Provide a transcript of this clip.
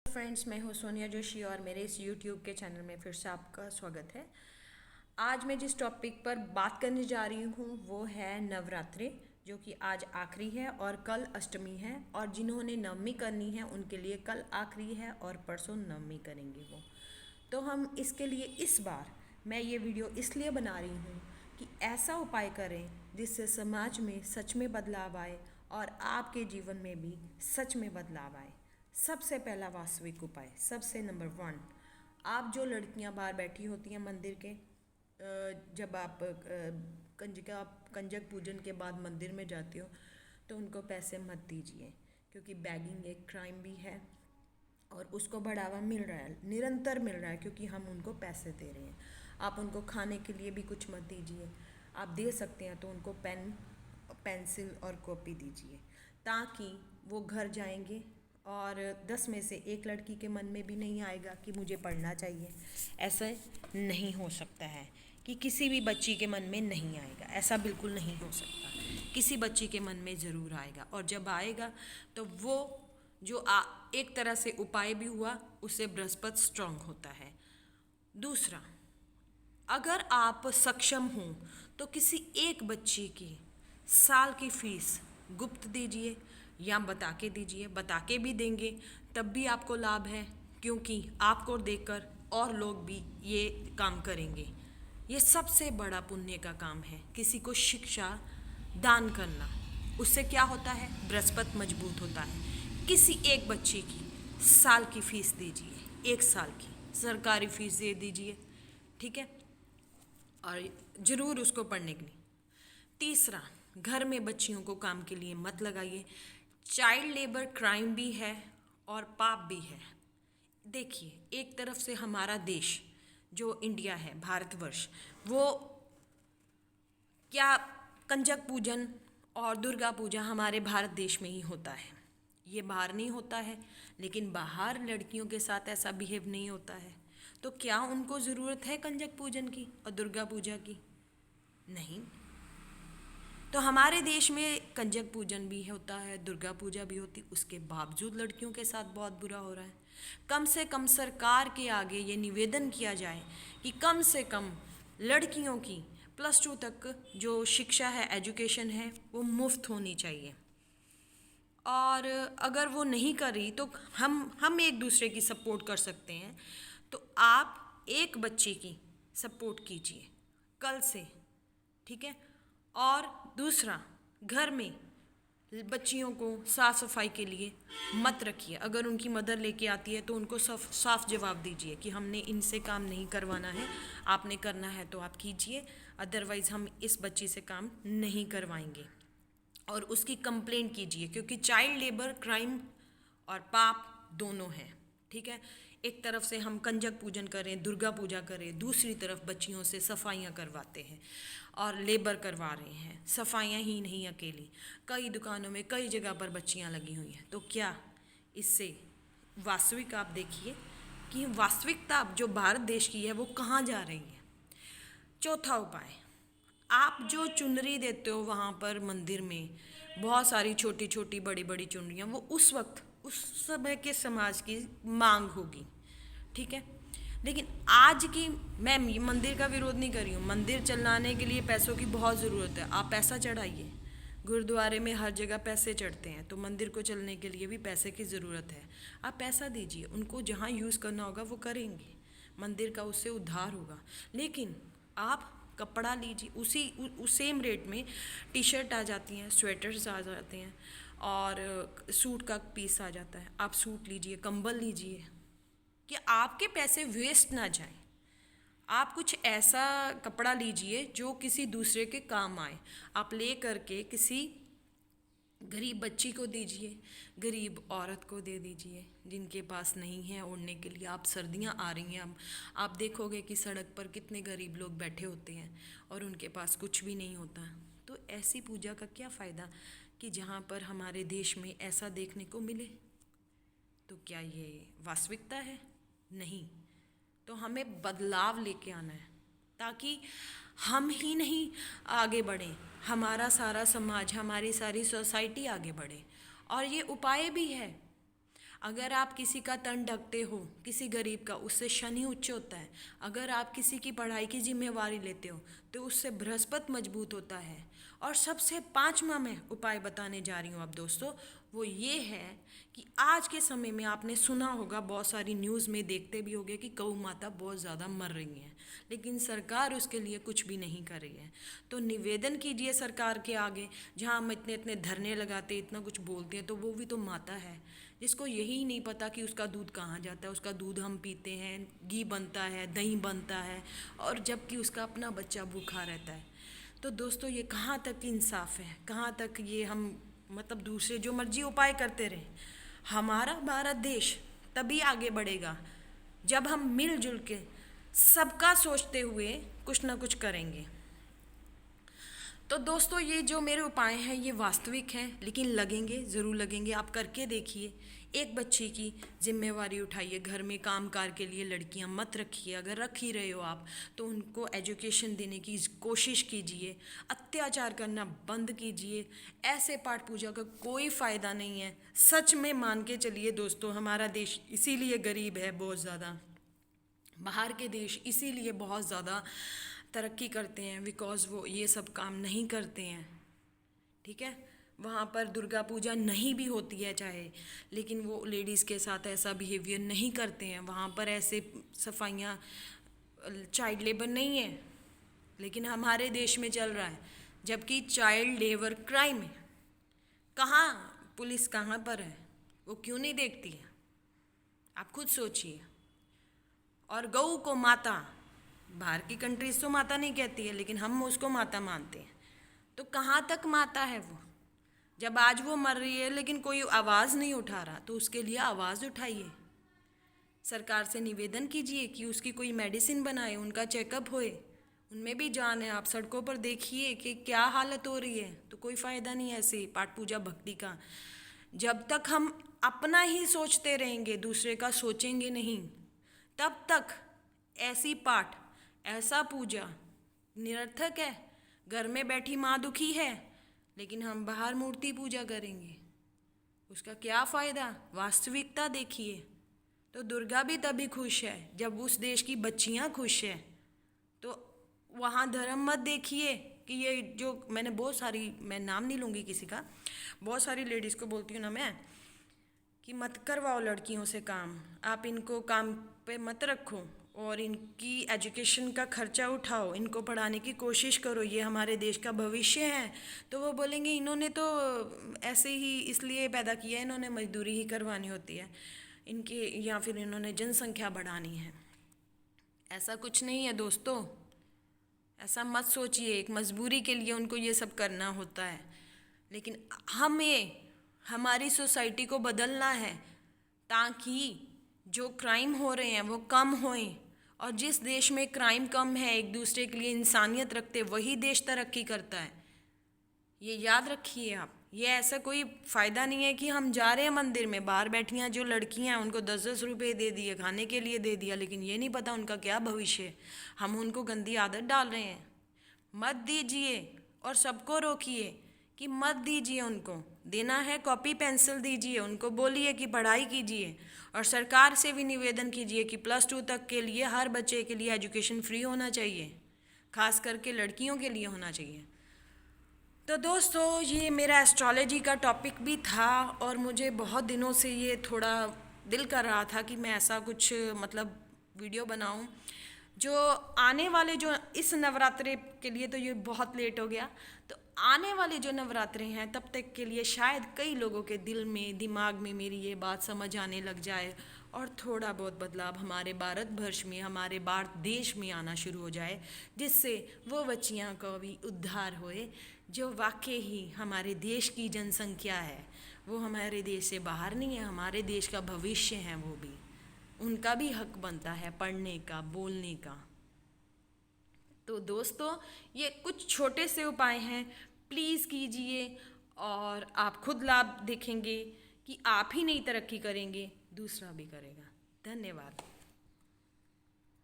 Friends, मैं हूँ सोनिया जोशी और मेरे इस यूट्यूब के चैनल में फिर से आपका स्वागत है। आज मैं जिस टॉपिक पर बात करने जा रही हूँ वो है नवरात्रि, जो कि आज आखिरी है और कल अष्टमी है। और जिन्होंने नवमी करनी है उनके लिए कल आखिरी है और परसों नवमी करेंगे वो। तो हम इसके लिए इस बार मैं ये वीडियो इसलिए बना रही हूँ कि ऐसा उपाय करें जिससे समाज में सच में बदलाव आए और आपके जीवन में भी सच में बदलाव आए। सबसे पहला वास्तविक उपाय, सबसे नंबर 1, आप जो लड़कियां बाहर बैठी होती हैं मंदिर के, जब आप कंजक पूजन के बाद मंदिर में जाते हो तो उनको पैसे मत दीजिए, क्योंकि बैगिंग एक क्राइम भी है और उसको बढ़ावा मिल रहा है, निरंतर मिल रहा है, क्योंकि हम उनको पैसे दे रहे हैं। आप उनको खाने के लिए भी कुछ मत दीजिए। आप दे सकते हैं तो उनको पेन, पेंसिल और कॉपी दीजिए, ताकि वो घर जाएंगे और 10 में से एक लड़की के मन में भी नहीं आएगा कि मुझे पढ़ना चाहिए। ऐसा नहीं हो सकता है कि किसी भी बच्ची के मन में नहीं आएगा, ऐसा बिल्कुल नहीं हो सकता। किसी बच्ची के मन में ज़रूर आएगा, और जब आएगा तो वो जो एक तरह से उपाय भी हुआ, उससे बृहस्पति स्ट्रांग होता है। दूसरा, अगर आप सक्षम हों तो किसी एक बच्ची की साल की फीस गुप्त दीजिए या बता के दीजिए। बता के भी देंगे तब भी आपको लाभ है, क्योंकि आपको देखकर और लोग भी ये काम करेंगे। ये सबसे बड़ा पुण्य का काम है, किसी को शिक्षा दान करना। उससे क्या होता है? बृहस्पति मजबूत होता है। किसी एक बच्ची की साल की फीस दीजिए, 1 साल की सरकारी फीस दे दीजिए, ठीक है, और ज़रूर उसको पढ़ने के लिए। तीसरा, घर में बच्चियों को काम के लिए मत लगाइए। चाइल्ड लेबर क्राइम भी है और पाप भी है। देखिए, एक तरफ से हमारा देश जो इंडिया है, भारतवर्ष, वो क्या कंजक पूजन और दुर्गा पूजा हमारे भारत देश में ही होता है, ये बाहर नहीं होता है। लेकिन बाहर लड़कियों के साथ ऐसा बिहेव नहीं होता है, तो क्या उनको ज़रूरत है कंजक पूजन की और दुर्गा पूजा की? नहीं। तो हमारे देश में कंजक पूजन भी होता है, दुर्गा पूजा भी होती, उसके बावजूद लड़कियों के साथ बहुत बुरा हो रहा है। कम से कम सरकार के आगे ये निवेदन किया जाए कि कम से कम लड़कियों की +2 तक जो शिक्षा है, एजुकेशन है, वो मुफ्त होनी चाहिए। और अगर वो नहीं कर रही तो हम एक दूसरे की सपोर्ट कर सकते हैं। तो आप एक बच्चे की सपोर्ट कीजिए कल से, ठीक है। और दूसरा, घर में बच्चियों को साफ़ सफाई के लिए मत रखिए। अगर उनकी मदर लेके आती है तो उनको साफ जवाब दीजिए कि हमने इनसे काम नहीं करवाना है, आपने करना है तो आप कीजिए, अदरवाइज़ हम इस बच्ची से काम नहीं करवाएंगे। और उसकी कंप्लेंट कीजिए, क्योंकि चाइल्ड लेबर क्राइम और पाप दोनों हैं, ठीक है। एक तरफ से हम कंजक पूजन करें, दुर्गा पूजा करें, दूसरी तरफ बच्चियों से सफाइयाँ करवाते हैं और लेबर करवा रहे हैं। सफाइयाँ ही नहीं अकेली, कई दुकानों में कई जगह पर बच्चियाँ लगी हुई हैं। तो क्या इससे वास्तविक आप देखिए कि वास्तविकता जो भारत देश की है वो कहाँ जा रही है। चौथा उपाय, आप जो चुनरी देते हो वहाँ पर मंदिर में, बहुत सारी छोटी छोटी बड़ी बड़ी चुनरियाँ, वो उस वक्त उस समय के समाज की मांग होगी, ठीक है। लेकिन आज की, मैं मंदिर का विरोध नहीं कर रही हूँ, मंदिर चलाने के लिए पैसों की बहुत ज़रूरत है, आप पैसा चढ़ाइए। गुरुद्वारे में हर जगह पैसे चढ़ते हैं, तो मंदिर को चलने के लिए भी पैसे की ज़रूरत है। आप पैसा दीजिए, उनको जहाँ यूज़ करना होगा वो करेंगे, मंदिर का उससे उद्धार होगा। लेकिन आप कपड़ा लीजिए, उस सेम रेट में टी शर्ट आ जाती हैं, स्वेटर्स आ जाते हैं और सूट का पीस आ जाता है। आप सूट लीजिए, कंबल लीजिए, कि आपके पैसे वेस्ट ना जाए। आप कुछ ऐसा कपड़ा लीजिए जो किसी दूसरे के काम आए। आप ले करके किसी गरीब बच्ची को दीजिए, गरीब औरत को दे दीजिए जिनके पास नहीं है ओढ़ने के लिए। आप सर्दियां आ रही हैं, अब आप देखोगे कि सड़क पर कितने गरीब लोग बैठे होते हैं और उनके पास कुछ भी नहीं होता। तो ऐसी पूजा का क्या फ़ायदा कि जहाँ पर हमारे देश में ऐसा देखने को मिले। तो क्या ये वास्तविकता है? नहीं। तो हमें बदलाव लेके आना है, ताकि हम ही नहीं आगे बढ़ें, हमारा सारा समाज, हमारी सारी सोसाइटी आगे बढ़े। और ये उपाय भी है। अगर आप किसी का तन ढकते हो, किसी गरीब का, उससे शनि उच्च होता है। अगर आप किसी की पढ़ाई की जिम्मेवारी लेते हो तो उससे बृहस्पति मजबूत होता है। और सबसे पांचवा मैं उपाय बताने जा रही हूँ अब दोस्तों, वो ये है कि आज के समय में आपने सुना होगा, बहुत सारी न्यूज़ में देखते भी होगे कि गौ माता बहुत ज़्यादा मर रही हैं, लेकिन सरकार उसके लिए कुछ भी नहीं कर रही है। तो निवेदन कीजिए सरकार के आगे, जहाँ हम इतने इतने धरने लगाते, इतना कुछ बोलते हैं, तो वो भी तो माता है, जिसको यही नहीं पता कि उसका दूध कहाँ जाता है। उसका दूध हम पीते हैं, घी बनता है, दही बनता है, और जबकि उसका अपना बच्चा भूखा रहता है। तो दोस्तों, ये कहाँ तक इंसाफ है, कहाँ तक ये हम मतलब दूसरे जो मर्जी उपाय करते रहें। हमारा भारत देश तभी आगे बढ़ेगा जब हम मिलजुल के सबका सोचते हुए कुछ ना कुछ करेंगे। तो दोस्तों, ये जो मेरे उपाय हैं ये वास्तविक हैं, लेकिन लगेंगे, ज़रूर लगेंगे। आप करके देखिए। एक बच्चे की जिम्मेवारी उठाइए, घर में काम कार के लिए लड़कियां मत रखिए। अगर रख ही रहे हो आप तो उनको एजुकेशन देने की कोशिश कीजिए। अत्याचार करना बंद कीजिए। ऐसे पाठ पूजा का कोई फ़ायदा नहीं है। सच में मान के चलिए दोस्तों, हमारा देश इसीलिए गरीब है बहुत ज़्यादा। बाहर के देश इसीलिए बहुत ज़्यादा तरक्की करते हैं, बिकॉज़ वो ये सब काम नहीं करते हैं। ठीक है, वहाँ पर दुर्गा पूजा नहीं भी होती है चाहे, लेकिन वो लेडीज़ के साथ ऐसा बिहेवियर नहीं करते हैं। वहाँ पर ऐसे सफाइयाँ, चाइल्ड लेबर नहीं है, लेकिन हमारे देश में चल रहा है, जबकि चाइल्ड लेबर क्राइम है। कहाँ पुलिस कहाँ पर है, वो क्यों नहीं देखती है? आप खुद सोचिए। और गऊ को माता, बाहर की कंट्रीज तो माता नहीं कहती है, लेकिन हम उसको माता मानते हैं। तो कहाँ तक माता है वो? जब आज वो मर रही है लेकिन कोई आवाज़ नहीं उठा रहा, तो उसके लिए आवाज़ उठाइए। सरकार से निवेदन कीजिए कि उसकी कोई मेडिसिन बनाए, उनका चेकअप होए। उनमें भी जान है। आप सड़कों पर देखिए कि क्या हालत हो रही है। तो कोई फ़ायदा नहीं है ऐसे पाठ पूजा भक्ति का। जब तक हम अपना ही सोचते रहेंगे, दूसरे का सोचेंगे नहीं, तब तक ऐसी पाठ, ऐसा पूजा निरर्थक है। घर में बैठी माँ दुखी है, लेकिन हम बाहर मूर्ति पूजा करेंगे, उसका क्या फ़ायदा? वास्तविकता देखिए। तो दुर्गा भी तभी खुश है जब उस देश की बच्चियाँ खुश हैं। तो वहाँ धर्म मत देखिए कि ये जो मैंने बहुत सारी, मैं नाम नहीं लूँगी किसी का, बहुत सारी लेडीज़ को बोलती हूँ ना मैं, कि मत करवाओ लड़कियों से काम, आप इनको काम पे मत रखो और इनकी एजुकेशन का खर्चा उठाओ, इनको पढ़ाने की कोशिश करो, ये हमारे देश का भविष्य है। तो वो बोलेंगे इन्होंने तो ऐसे ही इसलिए पैदा किया है, इन्होंने मजदूरी ही करवानी होती है इनके, या फिर इन्होंने जनसंख्या बढ़ानी है। ऐसा कुछ नहीं है दोस्तों, ऐसा मत सोचिए। एक मजबूरी के लिए उनको ये सब करना होता है, लेकिन हमें हमारी सोसाइटी को बदलना है ताकि जो क्राइम हो रहे हैं वो कम होएं। और जिस देश में क्राइम कम है, एक दूसरे के लिए इंसानियत रखते, वही देश तरक्की करता है। ये याद रखिए आप। ये ऐसा कोई फ़ायदा नहीं है कि हम जा रहे हैं मंदिर में, बाहर बैठी हैं जो लड़कियां हैं उनको 10-10 रुपये दे दिए, खाने के लिए दे दिया, लेकिन ये नहीं पता उनका क्या भविष्य है। हम उनको गंदी आदत डाल रहे हैं। मत दीजिए और सबको रोकिए कि मत दीजिए। उनको देना है कॉपी पेंसिल दीजिए, उनको बोलिए कि पढ़ाई कीजिए। और सरकार से भी निवेदन कीजिए कि +2 तक के लिए हर बच्चे के लिए एजुकेशन फ्री होना चाहिए, खास करके लड़कियों के लिए होना चाहिए। तो दोस्तों, ये मेरा एस्ट्रोलॉजी का टॉपिक भी था और मुझे बहुत दिनों से ये थोड़ा दिल कर रहा था कि मैं ऐसा कुछ मतलब वीडियो बनाऊं जो आने वाले, जो इस नवरात्रे के लिए तो ये बहुत लेट हो गया, तो आने वाले जो नवरात्रे हैं तब तक के लिए शायद कई लोगों के दिल में, दिमाग में मेरी ये बात समझ आने लग जाए और थोड़ा बहुत बदलाव हमारे भारतवर्ष में, हमारे भारत देश में आना शुरू हो जाए, जिससे वो बच्चियाँ को भी उद्धार होए जो वाकई ही हमारे देश की जनसंख्या है। वो हमारे देश से बाहर नहीं है, हमारे देश का भविष्य है। वो भी, उनका भी हक बनता है पढ़ने का, बोलने का। तो दोस्तों, ये कुछ छोटे से उपाय हैं, प्लीज़ कीजिए और आप खुद लाभ देखेंगे कि आप ही नहीं तरक्की करेंगे, दूसरा भी करेगा। धन्यवाद।